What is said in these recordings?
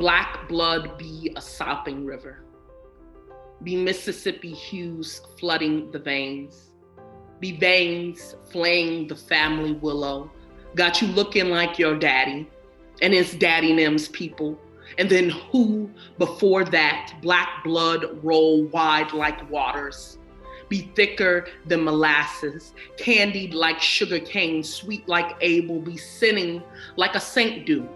Black blood be a sopping river. Be Mississippi hues flooding the veins. Be veins flaying the family willow. Got you looking like your daddy and his daddy Nim's people. And then who before that, black blood roll wide like waters. Be thicker than molasses, candied like sugar cane, sweet like Abel, be sinning like a saint do,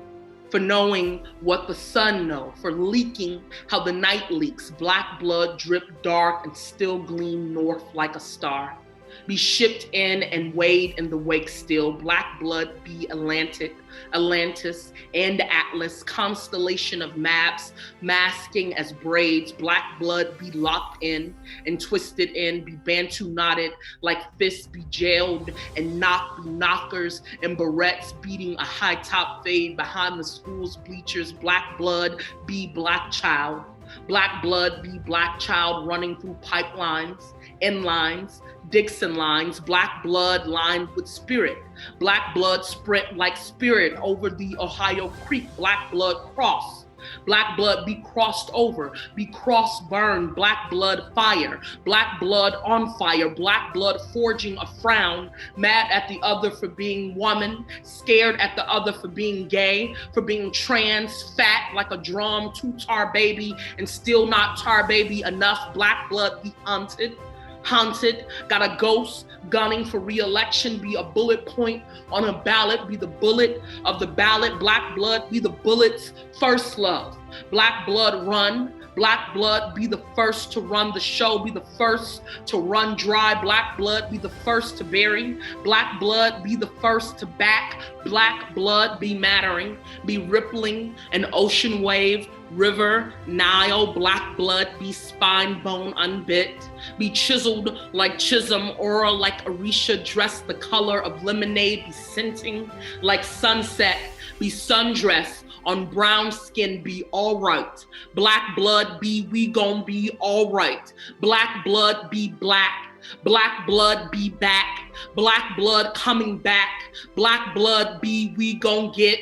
for knowing what the sun know, for leaking how the night leaks, black blood drip dark and still gleam north like a star. Be shipped in and weighed in the wake still, black blood be Atlantic, Atlantis and Atlas, constellation of maps, masking as braids, black blood be locked in and twisted in, be Bantu knotted like fists, be jailed and knocked, be knockers and barrettes beating a high top fade behind the school's bleachers, black blood be black child. Black blood be black child running through pipelines, inlines, Dixon lines, black blood lined with spirit. Black blood sprint like spirit over the Ohio Creek, black blood cross. Black blood be crossed over, be cross burned, black blood fire, black blood on fire, black blood forging a frown, mad at the other for being woman, scared at the other for being gay, for being trans, fat like a drum, too tar baby, and still not tar baby enough, black blood be haunted, got a ghost gunning for re-election, be a bullet point on a ballot, be the bullet of the ballot, black blood be the bullet's first love, black blood run, black blood be the first to run the show, be the first to run dry, black blood be the first to bury, black blood be the first to back, black blood be mattering, be rippling an ocean wave, river, Nile, black blood be spine bone unbit, be chiseled like Chisholm, aura like Arisha, dressed the color of lemonade, be scenting like sunset, be sundress on brown skin, be all right. Black blood be we gon' be all right. Black blood be black. Black blood be back. Black blood coming back. Black blood be we gon' get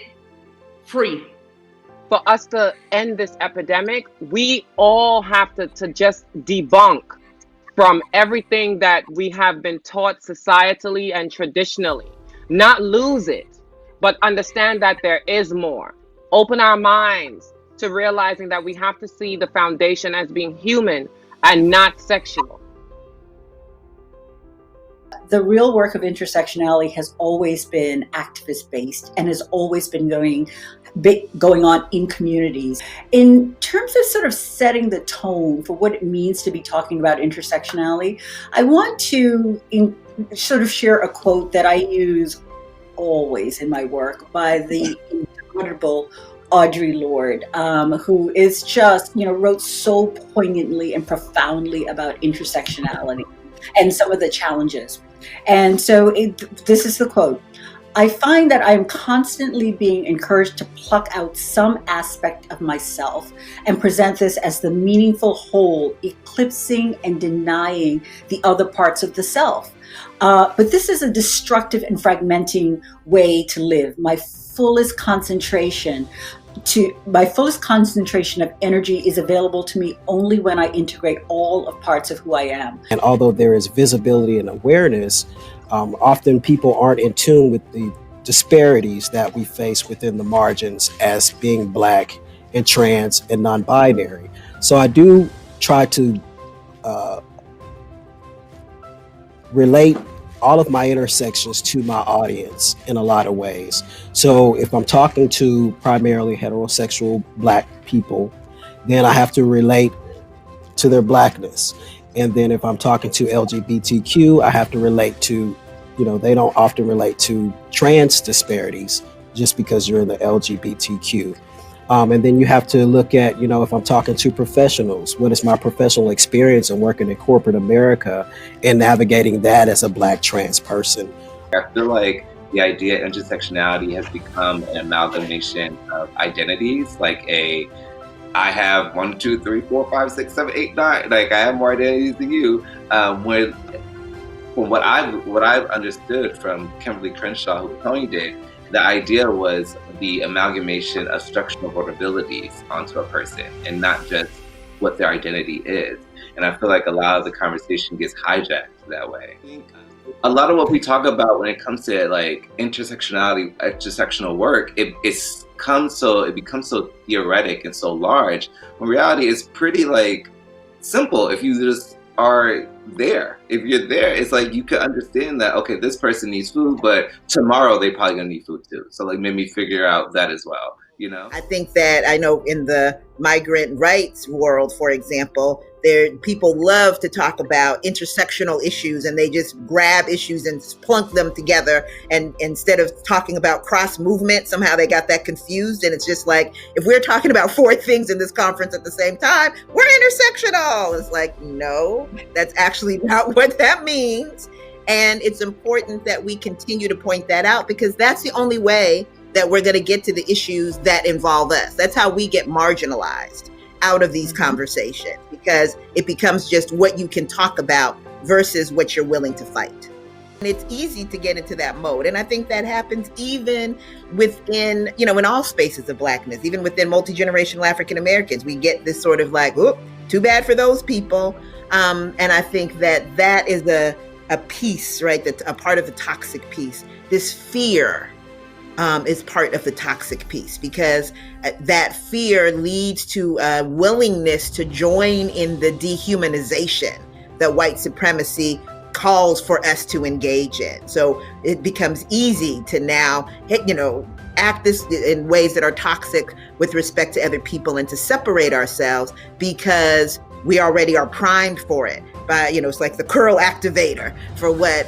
free. For us to end this epidemic, we all have to just debunk from everything that we have been taught societally and traditionally. Not lose it, but understand that there is more. Open our minds to realizing that we have to see the foundation as being human and not sexual. The real work of intersectionality has always been activist-based and has always been going on in communities. In terms of sort of setting the tone for what it means to be talking about intersectionality, I want to sort of share a quote that I use always in my work by the incredible Audre Lorde, who is just, wrote so poignantly and profoundly about intersectionality and some of the challenges. And so this is the quote: "I find that I am constantly being encouraged to pluck out some aspect of myself and present this as the meaningful whole, eclipsing and denying the other parts of the self. But this is a destructive and fragmenting way to live. My fullest concentration of energy is available to me only when I integrate all of parts of who I am." And although there is visibility and awareness, often people aren't in tune with the disparities that we face within the margins as being Black and trans and non-binary. So I do try to relate all of my intersections to my audience in a lot of ways. So if I'm talking to primarily heterosexual Black people, then I have to relate to their Blackness. And then if I'm talking to LGBTQ, I have to relate to, they don't often relate to trans disparities just because you're in the LGBTQ. And then you have to look at, if I'm talking to professionals, what is my professional experience in working in corporate America and navigating that as a Black trans person? I feel like the idea of intersectionality has become an amalgamation of identities, I have 1, 2, 3, 4, 5, 6, 7, 8, 9. I have more identities than you. From what I've understood from Kimberly Crenshaw, who Tony did, the idea was the amalgamation of structural vulnerabilities onto a person and not just what their identity is. And I feel like a lot of the conversation gets hijacked that way. A lot of what we talk about when it comes to like intersectionality, intersectional work, it becomes so theoretic and so large. When reality is pretty like simple if you just are there. If you're there, it's like you could understand that, okay, this person needs food, but tomorrow they probably gonna need food too. So like maybe figure out that as well, you know? I think that I know in the migrant rights world, for example, people love to talk about intersectional issues, and they just grab issues and plunk them together. And instead of talking about cross movement, somehow they got that confused. And it's just like, if we're talking about 4 things in this conference at the same time, we're intersectional. It's like, no, that's actually not what that means. And it's important that we continue to point that out, because that's the only way that we're going to get to the issues that involve us. That's how we get marginalized out of these conversations, because it becomes just what you can talk about versus what you're willing to fight. And it's easy to get into that mode. And I think that happens even within, in all spaces of Blackness, even within multi-generational African Americans. We get this sort of like, oh, too bad for those people. And I think that is a piece, right? That's a part of the toxic piece. This fear is part of the toxic piece, because that fear leads to a willingness to join in the dehumanization that white supremacy calls for us to engage in. So it becomes easy to now, act this in ways that are toxic with respect to other people and to separate ourselves, because we already are primed for it. By, it's like the curl activator for what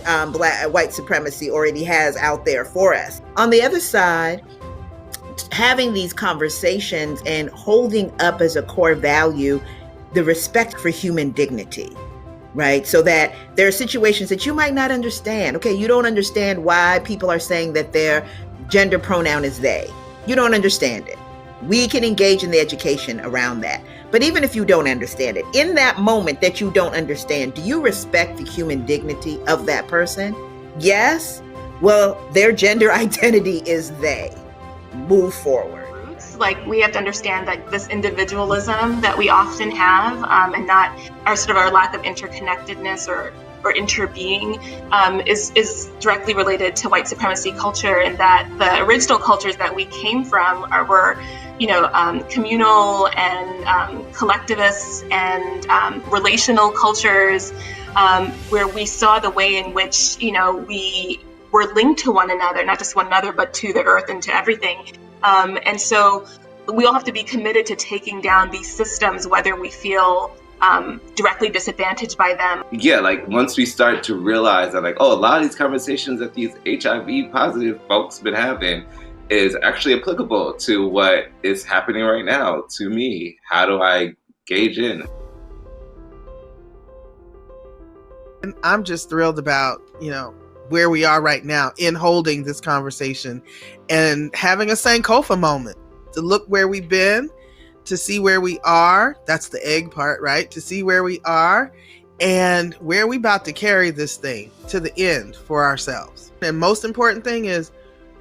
white supremacy already has out there for us. On the other side, having these conversations and holding up as a core value the respect for human dignity, right? So that there are situations that you might not understand. Okay, you don't understand why people are saying that their gender pronoun is they. You don't understand it. We can engage in the education around that. But even if you don't understand it, in that moment that you don't understand, do you respect the human dignity of that person? Yes. Well, their gender identity is they. Move forward. Like, we have to understand that this individualism that we often have, and not our lack of interconnectedness or interbeing, is directly related to white supremacy culture, and that the original cultures that we came from were communal and collectivist and relational cultures, where we saw the way in which we were linked to one another, not just one another, but to the earth and to everything. And so we all have to be committed to taking down these systems, whether we feel directly disadvantaged by them. Yeah, like once we start to realize that, like, a lot of these conversations that these HIV positive folks been having is actually applicable to what is happening right now to me. How do I gauge in? And I'm just thrilled about, where we are right now in holding this conversation and having a Sankofa moment to look where we've been, to see where we are. That's the egg part, right? To see where we are and where we about to carry this thing to the end for ourselves. And most important thing is,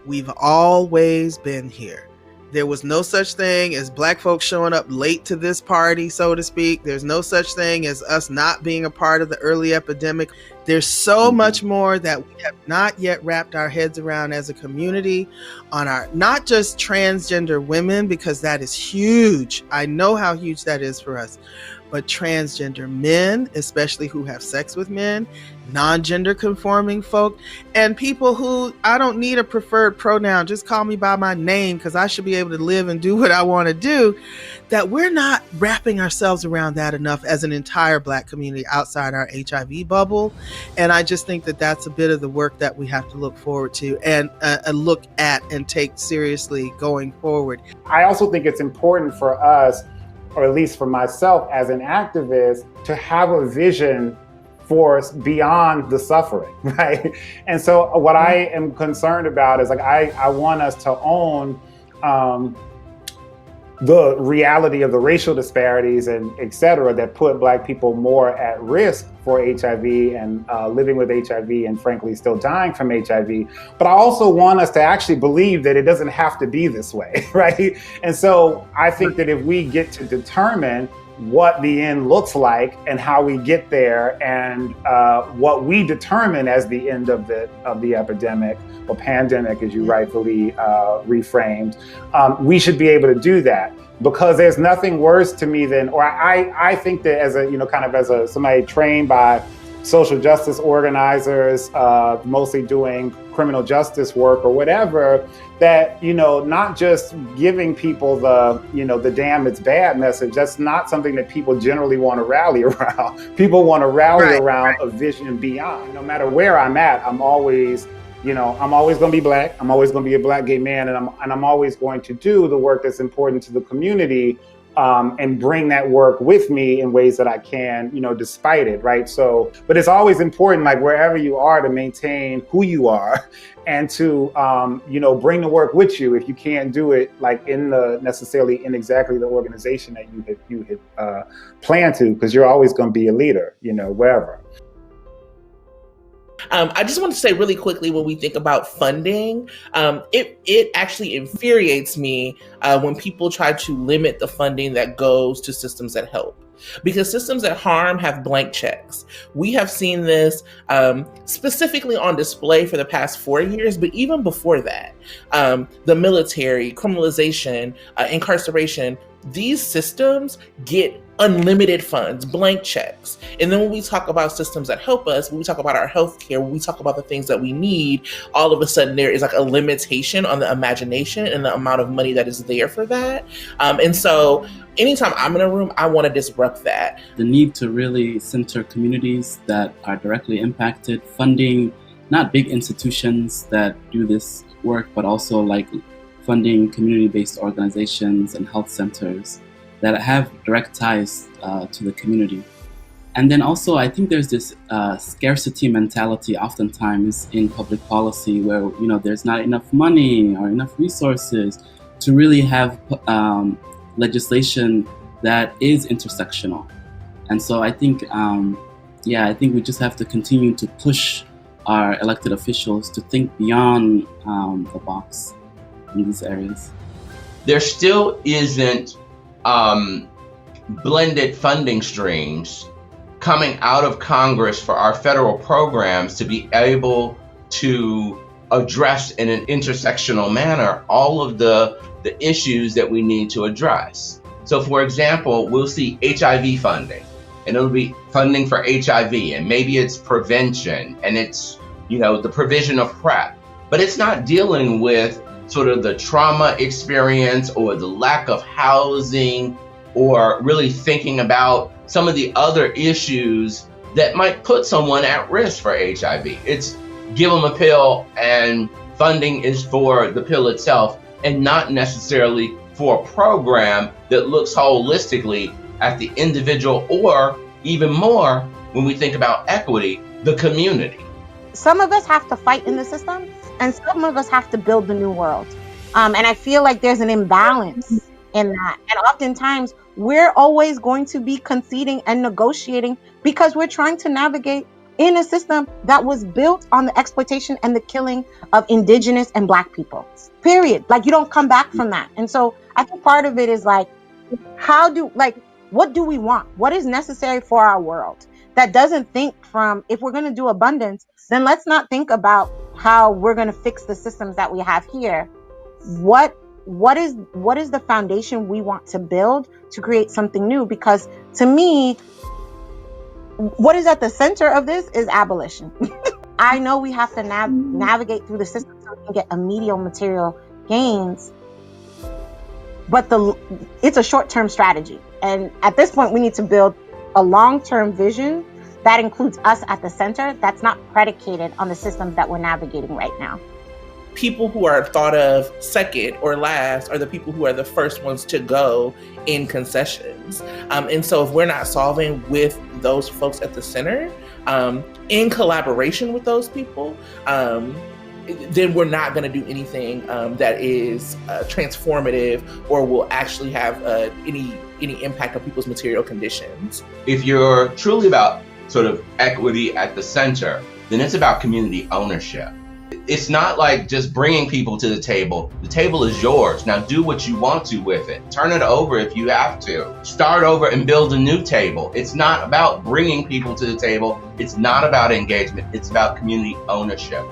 we've always been here. There was no such thing as Black folks showing up late to this party, so to speak. There's no such thing as us not being a part of the early epidemic. There's so much more that we have not yet wrapped our heads around as a community on our, not just transgender women, because that is huge. I know how huge that is for us, but transgender men, especially who have sex with men, non-gender conforming folk, and people who, I don't need a preferred pronoun, just call me by my name because I should be able to live and do what I want to do, that we're not wrapping ourselves around that enough as an entire Black community outside our HIV bubble. And I just think that that's a bit of the work that we have to look forward to and look at and take seriously going forward. I also think it's important for us, or at least for myself as an activist, to have a vision for us beyond the suffering, right? And so what I am concerned about is, like, I want us to own the reality of the racial disparities and et cetera that put Black people more at risk for HIV and living with HIV and frankly still dying from HIV. But I also want us to actually believe that it doesn't have to be this way, right? And so I think that if we get to determine what the end looks like and how we get there and what we determine as the end of the epidemic or pandemic, as you rightfully reframed, we should be able to do that. Because there's nothing worse to me than, or I think that as a, kind of as somebody trained by social justice organizers, mostly doing criminal justice work or whatever, that, not just giving people the damn it's bad message, that's not something that people generally want to rally around. People want to rally around a vision beyond. No matter where I'm at, I'm always going to be Black. I'm always going to be a Black gay man, and I'm always going to do the work that's important to the community, and bring that work with me in ways that I can, despite it, right? So, but it's always important, like wherever you are, to maintain who you are, and to, bring the work with you if you can't do it like necessarily in exactly the organization that you had planned to, because you're always going to be a leader, wherever. I just want to say really quickly, when we think about funding, it actually infuriates me when people try to limit the funding that goes to systems that help. Because systems that harm have blank checks. We have seen this specifically on display for the past 4 years, but even before that, the military, criminalization, incarceration, these systems get unlimited funds, blank checks. And then when we talk about systems that help us, when we talk about our healthcare, when we talk about the things that we need, all of a sudden there is like a limitation on the imagination and the amount of money that is there for that. And so anytime I'm in a room, I want to disrupt that. The need to really center communities that are directly impacted, funding not big institutions that do this work, but also like funding community-based organizations and health centers that have direct ties to the community. And then also, I think there's this scarcity mentality oftentimes in public policy where, there's not enough money or enough resources to really have legislation that is intersectional. And so I think, I think we just have to continue to push our elected officials to think beyond the box in these areas. There still isn't blended funding streams coming out of Congress for our federal programs to be able to address in an intersectional manner all of the issues that we need to address. So for example, we'll see HIV funding, and it'll be funding for HIV, and maybe it's prevention, and it's, the provision of PrEP, but it's not dealing with sort of the trauma experience or the lack of housing, or really thinking about some of the other issues that might put someone at risk for HIV. It's give them a pill, and funding is for the pill itself and not necessarily for a program that looks holistically at the individual, or even more, when we think about equity, the community. Some of us have to fight in the system, and some of us have to build the new world. And I feel like there's an imbalance in that. And oftentimes we're always going to be conceding and negotiating because we're trying to navigate in a system that was built on the exploitation and the killing of Indigenous and Black people, period. Like, you don't come back from that. And so I think part of it is like, what do we want? What is necessary for our world? That doesn't think from, if we're going to do abundance, then let's not think about how we're going to fix the systems that we have here. What is the foundation we want to build to create something new? Because to me, what is at the center of this is abolition. I know we have to navigate through the system so we can get immediate material gains, but it's a short-term strategy. And at this point, we need to build a long-term vision that includes us at the center, that's not predicated on the systems that we're navigating right now. People who are thought of second or last are the people who are the first ones to go in concessions. And so if we're not solving with those folks at the center, in collaboration with those people, then we're not going to do anything that is transformative or will actually have any impact on people's material conditions. If you're truly about sort of equity at the center, then it's about community ownership. It's not like just bringing people to the table. The table is yours. Now do what you want to with it. Turn it over if you have to. Start over and build a new table. It's not about bringing people to the table. It's not about engagement. It's about community ownership.